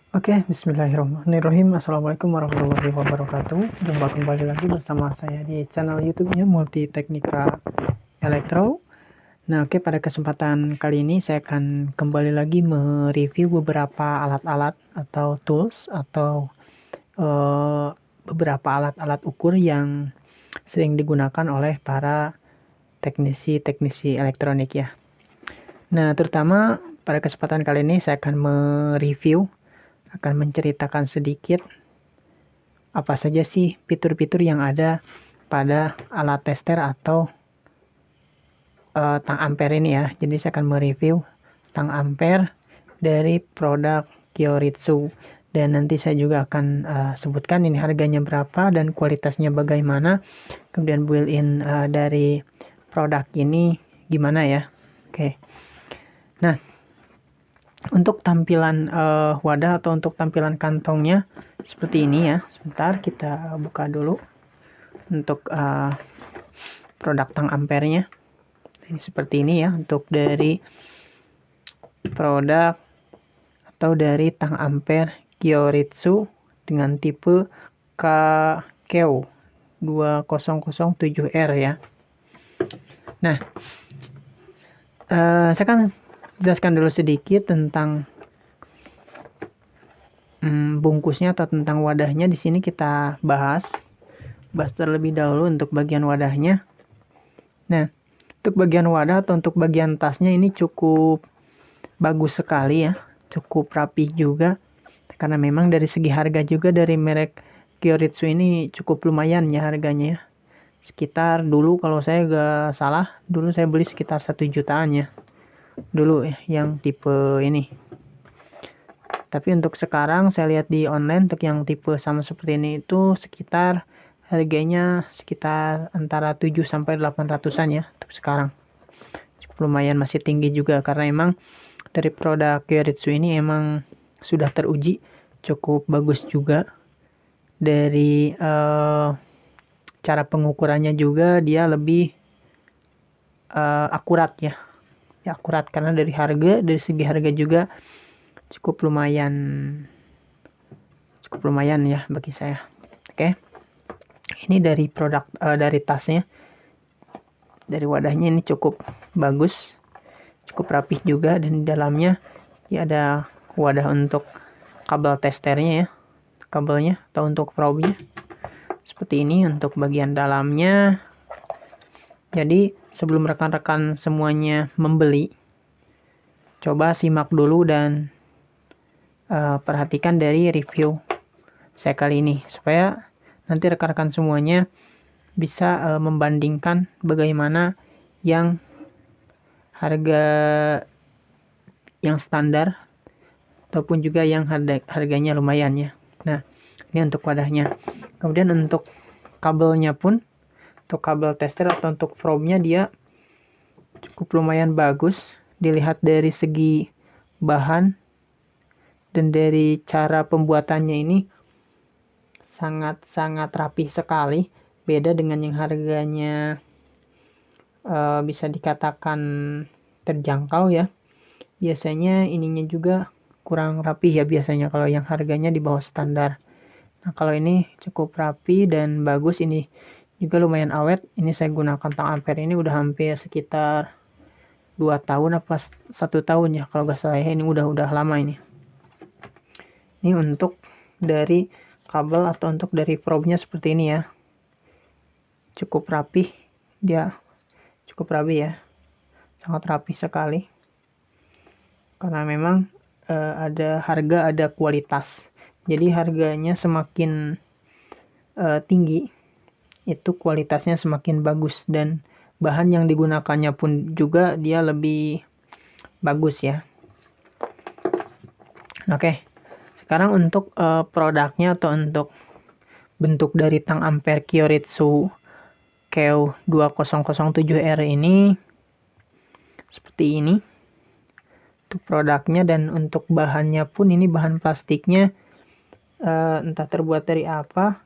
Oke, bismillahirrahmanirrahim. Assalamualaikum warahmatullahi wabarakatuh. Jumpa kembali lagi bersama saya di channel YouTube-nya Multi Teknika Elektro. Nah, oke, pada kesempatan kali ini saya akan kembali lagi mereview beberapa alat-alat atau tools atau beberapa alat-alat ukur yang sering digunakan oleh para teknisi elektronik ya. Nah, terutama pada kesempatan kali ini saya akan akan menceritakan sedikit apa saja sih fitur-fitur yang ada pada alat tester atau tang ampere ini ya. Jadi saya akan mereview tang ampere dari produk Kyoritsu, dan nanti saya juga akan sebutkan ini harganya berapa dan kualitasnya bagaimana, kemudian built-in dari produk ini gimana ya. Oke. Nah, untuk tampilan wadah atau untuk tampilan kantongnya seperti ini ya. Sebentar, kita buka dulu untuk produk tang ampernya. Ini seperti ini ya untuk dari produk atau dari tang ampere Kyoritsu dengan tipe KEO 2007R ya. Nah, saya akan jelaskan dulu sedikit tentang bungkusnya atau tentang wadahnya. Di sini kita bahas terlebih dahulu untuk bagian wadahnya. Nah, untuk bagian wadah atau untuk bagian tasnya ini cukup bagus sekali ya, cukup rapi juga, karena memang dari segi harga juga dari merek Kyoritsu ini cukup lumayan ya harganya ya. Sekitar dulu kalau saya gak salah, dulu saya beli sekitar 1 jutaan ya dulu ya, yang tipe ini. Tapi untuk sekarang saya lihat di online untuk yang tipe sama seperti ini itu sekitar harganya sekitar antara 7 sampai 800-an ya untuk sekarang. Cukup lumayan, masih tinggi juga karena emang dari produk Kyoritsu ini emang sudah teruji cukup bagus juga. Dari cara pengukurannya juga dia lebih akurat ya. Akurat karena dari segi harga juga cukup lumayan ya bagi saya. Oke. Ini dari produk dari tasnya, dari wadahnya ini cukup bagus, cukup rapih juga, dan di dalamnya ya ada wadah untuk kabel testernya ya, kabelnya atau untuk probe-nya seperti ini untuk bagian dalamnya. Jadi sebelum rekan-rekan semuanya membeli, coba simak dulu dan perhatikan dari review saya kali ini supaya nanti rekan-rekan semuanya bisa membandingkan bagaimana yang harga yang standar ataupun juga yang harganya lumayan ya. Nah, ini untuk wadahnya. Kemudian untuk kabelnya pun, untuk kabel tester atau untuk probe-nya dia cukup lumayan bagus dilihat dari segi bahan, dan dari cara pembuatannya ini sangat rapi sekali, beda dengan yang harganya bisa dikatakan terjangkau ya. Biasanya ininya juga kurang rapi ya biasanya kalau yang harganya di bawah standar. Nah, kalau ini cukup rapi dan bagus, ini juga lumayan awet. Ini saya gunakan tang ampere ini udah hampir sekitar 2 tahun apa 1 tahun ya kalau gak salah ya. Ini udah lama ini. Ini untuk dari kabel atau untuk dari probe-nya seperti ini ya. Cukup rapi, dia cukup rapi ya. Sangat rapi sekali. Karena memang ada harga, ada kualitas. Jadi harganya semakin tinggi, itu kualitasnya semakin bagus, dan bahan yang digunakannya pun juga dia lebih bagus ya. Oke, sekarang untuk produknya atau untuk bentuk dari tang ampere Kyoritsu KEO 2007R ini seperti ini untuk produknya. Dan untuk bahannya pun ini bahan plastiknya entah terbuat dari apa,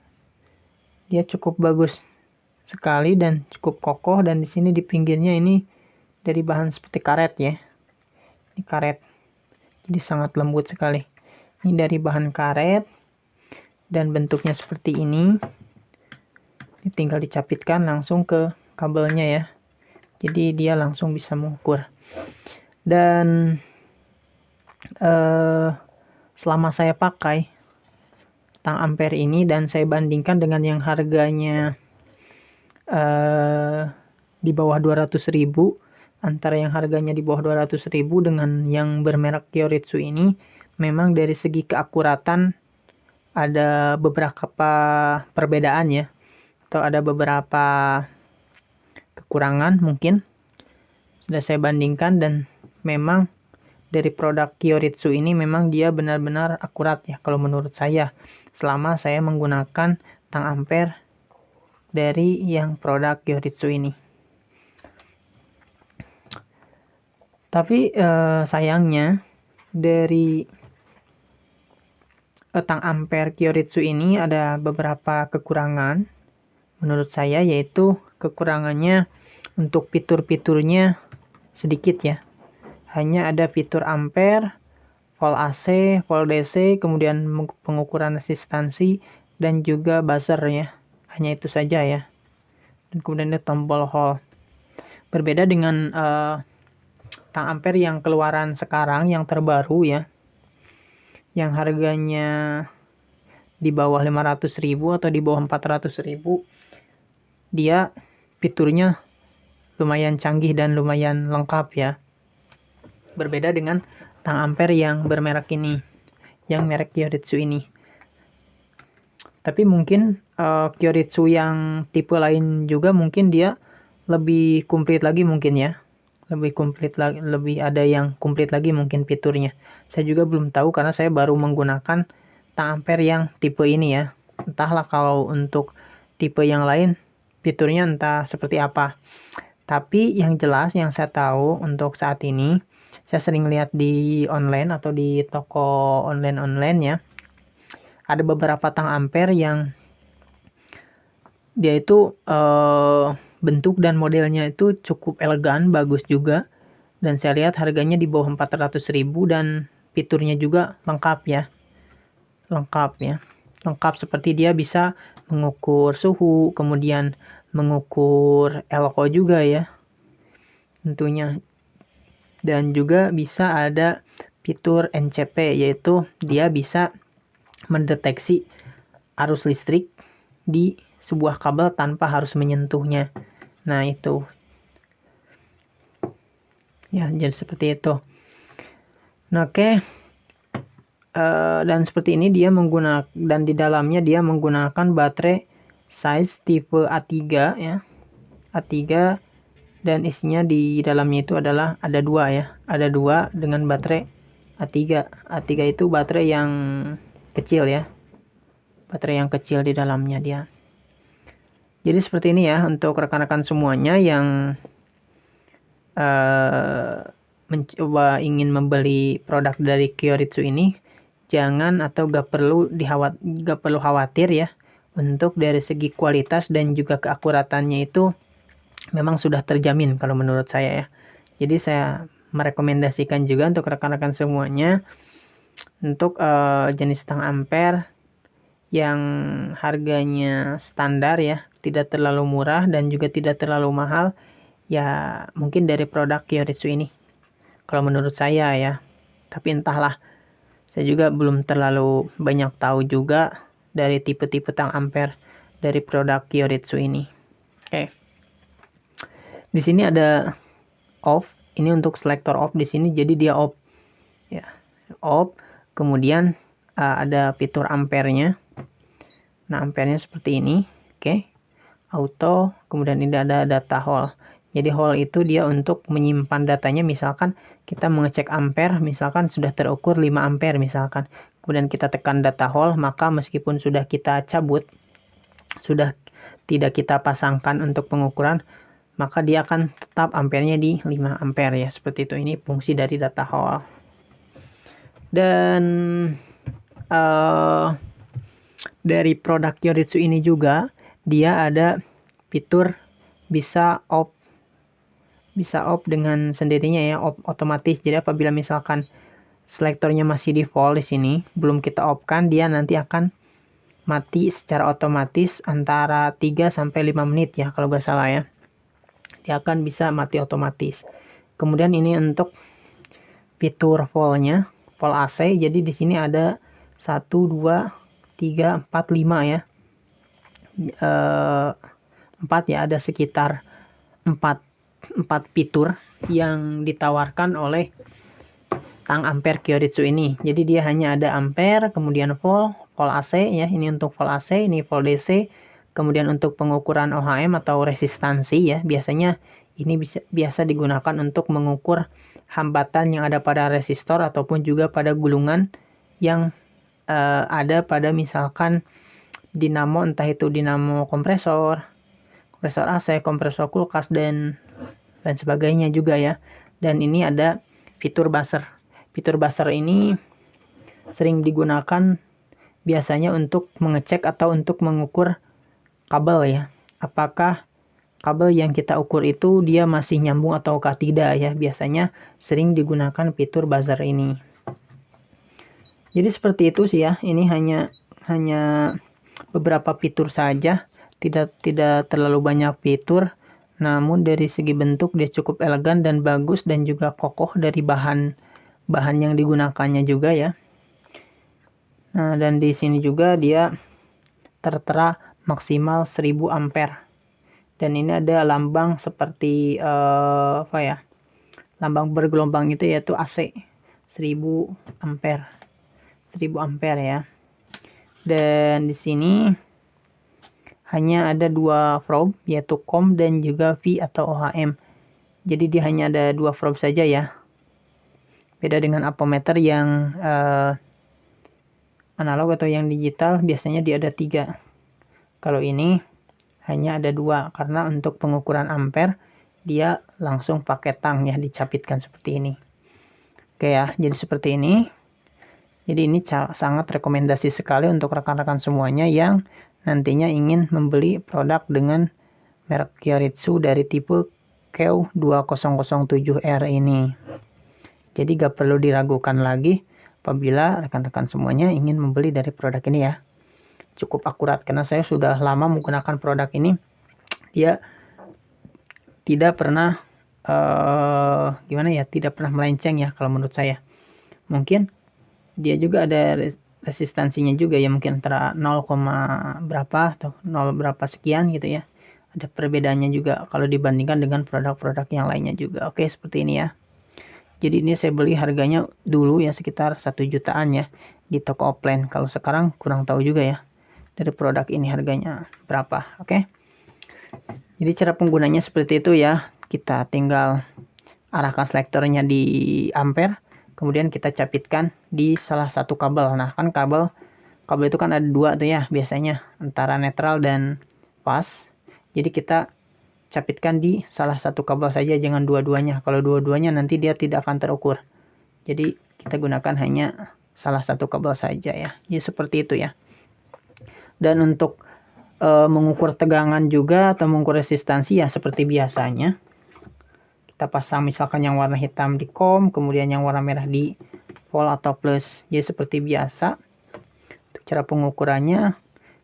dia cukup bagus sekali dan cukup kokoh. Dan di sini di pinggirnya ini dari bahan seperti karet ya, ini karet, jadi sangat lembut sekali. Ini dari bahan karet dan bentuknya seperti ini. Ini tinggal dicapitkan langsung ke kabelnya ya. Jadi dia langsung bisa mengukur. Dan selama saya pakai tang ampere ini dan saya bandingkan dengan yang harganya di bawah 200.000, antara yang harganya di bawah 200.000 dengan yang bermerek Kyoritsu ini, memang dari segi keakuratan ada beberapa perbedaan ya, atau ada beberapa kekurangan mungkin. Sudah saya bandingkan dan memang dari produk Kyoritsu ini memang dia benar-benar akurat ya kalau menurut saya, selama saya menggunakan tang ampere dari yang produk Kyoritsu ini. Tapi sayangnya dari tang ampere Kyoritsu ini ada beberapa kekurangan menurut saya, yaitu kekurangannya untuk fitur-fiturnya sedikit ya. Hanya ada fitur ampere, volt AC, volt DC, kemudian pengukuran resistansi dan juga buzzer ya. Hanya itu saja ya. Dan kemudian ada tombol hall. Berbeda dengan tang ampere yang keluaran sekarang yang terbaru ya. Yang harganya di bawah 500.000 atau di bawah 400.000. Dia fiturnya lumayan canggih dan lumayan lengkap ya. Berbeda dengan tang ampere yang bermerek ini, yang merek Kyoritsu ini. Tapi mungkin Kyoritsu yang tipe lain juga mungkin dia lebih komplit lagi mungkin ya. Lebih komplit lagi, lebih ada yang komplit lagi mungkin fiturnya. Saya juga belum tahu karena saya baru menggunakan tang ampere yang tipe ini ya. Entahlah kalau untuk tipe yang lain fiturnya entah seperti apa. Tapi yang jelas yang saya tahu untuk saat ini, saya sering lihat di online atau di toko online ya, ada beberapa tang ampere yang dia itu bentuk dan modelnya itu cukup elegan, bagus juga. Dan saya lihat harganya di bawah 400.000 dan fiturnya juga lengkap ya. Lengkap seperti dia bisa mengukur suhu, kemudian mengukur elko juga ya tentunya, dan juga bisa ada fitur NCP, yaitu dia bisa mendeteksi arus listrik di sebuah kabel tanpa harus menyentuhnya. Nah itu ya, jadi seperti itu. Nah, oke. Dan seperti ini dia menggunakan, dan di dalamnya dia menggunakan baterai size tipe A3 ya. A3, dan isinya di dalamnya itu adalah ada dua ya. Ada dua dengan baterai A3. A3 itu baterai yang kecil ya. Baterai yang kecil di dalamnya dia. Jadi seperti ini ya untuk rekan-rekan semuanya yang mencoba ingin membeli produk dari Kyoritsu ini. Jangan atau gak perlu khawatir ya, untuk dari segi kualitas dan juga keakuratannya itu memang sudah terjamin kalau menurut saya ya. Jadi saya merekomendasikan juga untuk rekan-rekan semuanya untuk jenis tang ampere yang harganya standar ya, tidak terlalu murah dan juga tidak terlalu mahal ya, mungkin dari produk Kyoritsu ini kalau menurut saya ya. Tapi entahlah, saya juga belum terlalu banyak tahu juga dari tipe-tipe tang ampere dari produk Kyoritsu ini. Oke. Di sini ada off. Ini untuk selektor off di sini, jadi dia off. Ya, off. Kemudian ada fitur ampernya. Nah, ampernya seperti ini. Oke. Auto. Kemudian ini ada data hall. Jadi hall itu dia untuk menyimpan datanya, misalkan kita mengecek ampere, misalkan sudah terukur 5 ampere misalkan. Kemudian kita tekan data hall, maka meskipun sudah kita cabut, sudah tidak kita pasangkan untuk pengukuran, maka dia akan tetap ampernya di 5 ampere ya. Seperti itu, ini fungsi dari data hall. Dan dari produk Kyoritsu ini juga dia ada fitur bisa off dengan sendirinya ya, off otomatis. Jadi apabila misalkan selektornya masih default di sini, belum kita off-kan, dia nanti akan mati secara otomatis antara 3 sampai 5 menit ya kalau nggak salah ya. Dia akan bisa mati otomatis. Kemudian ini untuk fitur voltnya, volt AC. Jadi di sini ada 1 2 3 4 5 ya. 4 ya, ada sekitar 4 fitur yang ditawarkan oleh tang ampere Kyoritsu ini. Jadi dia hanya ada ampere, kemudian volt AC ya, ini untuk volt AC, ini volt DC. Kemudian untuk pengukuran OHM atau resistansi ya, biasanya ini biasa digunakan untuk mengukur hambatan yang ada pada resistor ataupun juga pada gulungan yang ada pada misalkan dinamo, entah itu dinamo kompresor AC, kompresor kulkas dan sebagainya juga ya. Dan ini ada fitur buzzer. Fitur buzzer ini sering digunakan biasanya untuk mengecek atau untuk mengukur kabel ya. Apakah kabel yang kita ukur itu dia masih nyambung ataukah tidak ya. Biasanya sering digunakan fitur buzzer ini. Jadi seperti itu sih ya. Ini hanya beberapa fitur saja. Tidak terlalu banyak fitur. Namun dari segi bentuk dia cukup elegan dan bagus dan juga kokoh dari bahan yang digunakannya juga ya. Nah, dan di sini juga dia tertera maksimal 1000 ampere. Dan ini ada lambang seperti lambang bergelombang itu yaitu AC 1000 ampere. 1000 ampere ya. Dan di sini hanya ada 2 probe yaitu COM dan juga V atau OHM. Jadi dia hanya ada 2 probe saja ya. Beda dengan ampermeter yang analog atau yang digital biasanya dia ada 3. Kalau ini hanya ada 2 karena untuk pengukuran ampere dia langsung pakai tang ya, dicapitkan seperti ini. Oke ya, jadi seperti ini. Jadi ini sangat rekomendasi sekali untuk rekan-rekan semuanya yang nantinya ingin membeli produk dengan merek Kyoritsu dari tipe KEW2007R ini. Jadi gak perlu diragukan lagi apabila rekan-rekan semuanya ingin membeli dari produk ini ya. Cukup akurat karena saya sudah lama menggunakan produk ini. Dia tidak pernah tidak pernah melenceng ya kalau menurut saya. Mungkin dia juga ada resistansinya juga ya, mungkin antara 0, berapa atau 0 berapa sekian gitu ya. Ada perbedaannya juga kalau dibandingkan dengan produk-produk yang lainnya juga. Oke, seperti ini ya. Jadi ini saya beli harganya dulu ya sekitar 1 jutaan ya di toko offline. Kalau sekarang kurang tahu juga ya dari produk ini harganya berapa. Oke. Jadi cara penggunanya seperti itu ya. Kita tinggal arahkan selektornya di ampere, kemudian kita capitkan di salah satu kabel. Nah, kan kabel itu kan ada 2 tuh ya biasanya, antara netral dan fast. Jadi kita capitkan di salah satu kabel saja, jangan dua-duanya. Kalau dua-duanya nanti dia tidak akan terukur. Jadi kita gunakan hanya salah satu kabel saja ya. Jadi seperti itu ya. Dan untuk mengukur tegangan juga atau mengukur resistansi ya seperti biasanya. Kita pasang misalkan yang warna hitam di COM, kemudian yang warna merah di volt atau plus. Jadi seperti biasa. Untuk cara pengukurannya,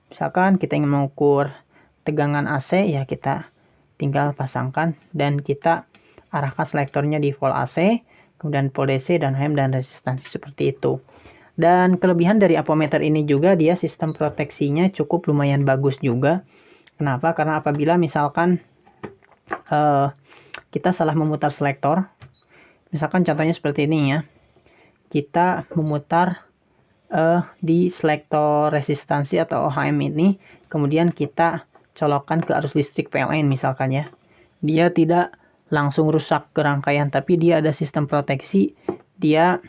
misalkan kita ingin mengukur tegangan AC ya kita tinggal pasangkan dan kita arahkan selektornya di volt AC, kemudian volt DC dan OHM dan resistansi seperti itu. Dan kelebihan dari ampermeter ini juga dia sistem proteksinya cukup lumayan bagus juga. Kenapa? Karena apabila misalkan kita salah memutar selektor, misalkan contohnya seperti ini ya, kita memutar di selektor resistansi atau OHM ini, kemudian kita colokkan ke arus listrik PLN misalkan ya, dia tidak langsung rusak ke rangkaian, tapi dia ada sistem proteksi, dia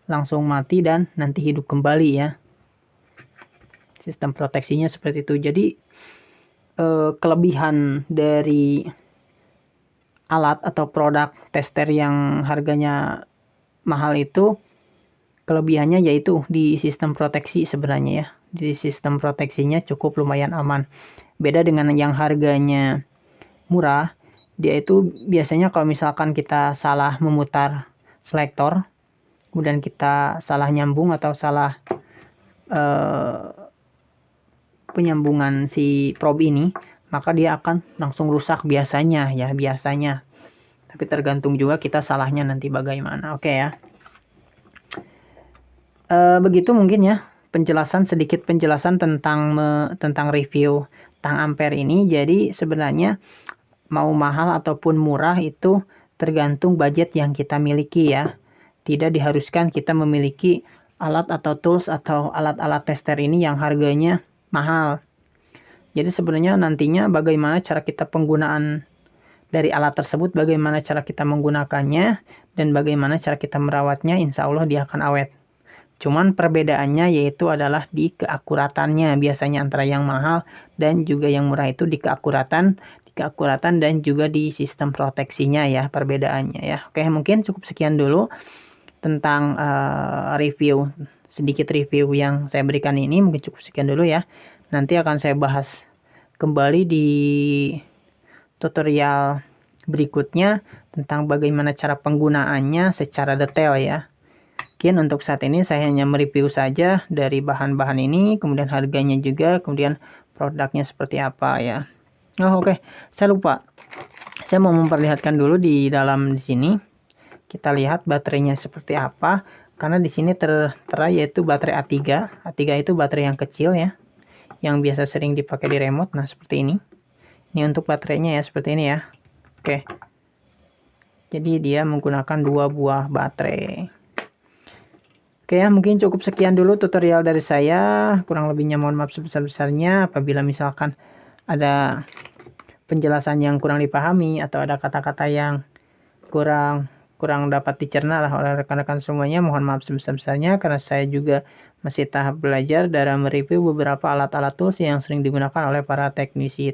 langsung mati dan nanti hidup kembali ya. Sistem proteksinya seperti itu. Jadi kelebihan dari alat atau produk tester yang harganya mahal itu, kelebihannya yaitu di sistem proteksi sebenarnya ya. Di sistem proteksinya cukup lumayan aman. Beda dengan yang harganya murah, dia itu biasanya kalau misalkan kita salah memutar selektor, kemudian kita salah nyambung atau salah penyambungan si probe ini, maka dia akan langsung rusak biasanya ya, biasanya. Tapi tergantung juga kita salahnya nanti bagaimana. Oke ya. Begitu mungkin ya sedikit penjelasan tentang review tang ampere ini. Jadi sebenarnya mau mahal ataupun murah itu tergantung budget yang kita miliki ya. Tidak diharuskan kita memiliki alat atau tools atau alat-alat tester ini yang harganya mahal. Jadi sebenarnya nantinya bagaimana cara kita penggunaan dari alat tersebut, bagaimana cara kita menggunakannya, dan bagaimana cara kita merawatnya, insya Allah dia akan awet. Cuman perbedaannya yaitu adalah di keakuratannya, biasanya antara yang mahal dan juga yang murah itu di keakuratan dan juga di sistem proteksinya ya, perbedaannya ya. Oke, mungkin cukup sekian dulu tentang sedikit review yang saya berikan ini, mungkin cukup sekian dulu ya. Nanti akan saya bahas kembali di tutorial berikutnya tentang bagaimana cara penggunaannya secara detail ya. Mungkin untuk saat ini saya hanya mereview saja dari bahan-bahan ini, kemudian harganya juga, kemudian produknya seperti apa ya. Oke. Saya lupa. Saya mau memperlihatkan dulu di sini. Kita lihat baterainya seperti apa. Karena di sini tertera yaitu baterai A3. A3 itu baterai yang kecil ya, yang biasa sering dipakai di remote. Nah, seperti ini. Ini untuk baterainya ya, seperti ini ya. Oke. Jadi dia menggunakan 2 buah baterai. Oke ya, mungkin cukup sekian dulu tutorial dari saya. Kurang lebihnya mohon maaf sebesar-besarnya apabila misalkan ada penjelasan yang kurang dipahami atau ada kata-kata yang kurang dapat dicerna lah oleh rekan-rekan semuanya. Mohon maaf sebesar-besarnya karena saya juga masih tahap belajar dalam mereview beberapa alat-alat tools yang sering digunakan oleh para teknisi.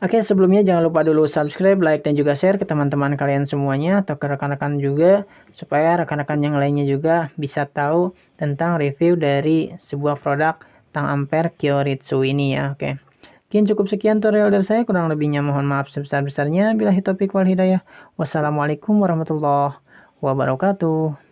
Oke, sebelumnya jangan lupa dulu subscribe, like, dan juga share ke teman-teman kalian semuanya atau ke rekan-rekan juga, supaya rekan-rekan yang lainnya juga bisa tahu tentang review dari sebuah produk tang ampere Kyoritsu ini ya. Oke, mungkin cukup sekian tutorial dari saya, kurang lebihnya mohon maaf sebesar-besarnya. Billahi taufiq wal hidayah. Wassalamualaikum warahmatullahi wabarakatuh.